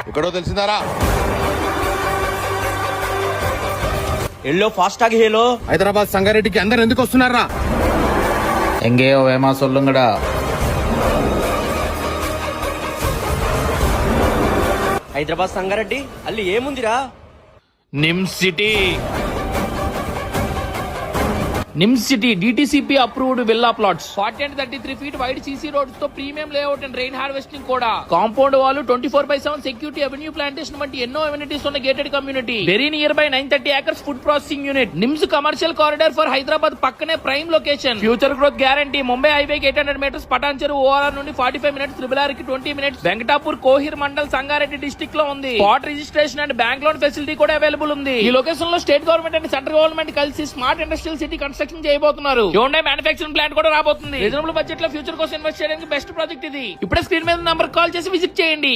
ఎక్కడో తెలిసిందారా? Yellow FASTag హేలో. హైదరాబాద్ సంగారెడ్డికి అందరు ఎందుకు వస్తున్నారా? எங்கேயோ வேமா சொல்லுங்கடா. హైదరాబాద్ సంగారెడ్డి అల్లి ఏముందిరా? NIMZ city DTCP approved villa plots 40 and 33 feet wide CC roads తో premium layout and rain harvesting కూడా. కాంపౌండ్ వాళ్ళు 24/7 సెక్యూరిటీ, అవెన్యూ ప్లాంటేషన్ వంటి ఎన్నో అమ్యూనిటీస్ ఉన్న gated community. Very near by 930 acres food processing unit. NIMZ commercial corridor for Hyderabad పక్కనే prime location. Future growth guarantee. Mumbai హైవేకి 800 meters, Patan చెరువు ORR నుండి 45 minutes, త్రిబుల్ కి 20 minutes. వెంకటాపూర్ కోహిర్ మండల్ సంగారెడ్డి డిస్ట్రిక్ట్ లో ఉంది. Spot registration and bank loan facility కూడా available ఉంది. ఈ లొకేషన్ లో state government and central government కలిసి స్మార్ట్ ఇండస్ట్రియల్ సిటీ కన్స్ట్రక్షన్ చేయబోతున్నారు. హ్యుండై మ్యానుఫ్యాక్చరింగ్ ప్లాంట్ కూడా రాబోతుంది. రీజనబుల్ బడ్జెట్ లో ఫ్యూచర్ కోసం ఇన్వెస్ట్ చేయడానికి బెస్ట్ ప్రాజెక్ట్ ఇది. ఇప్పుడే స్క్రీన్ మీద నంబర్ కాల్ చేసి విజిట్ చేయండి.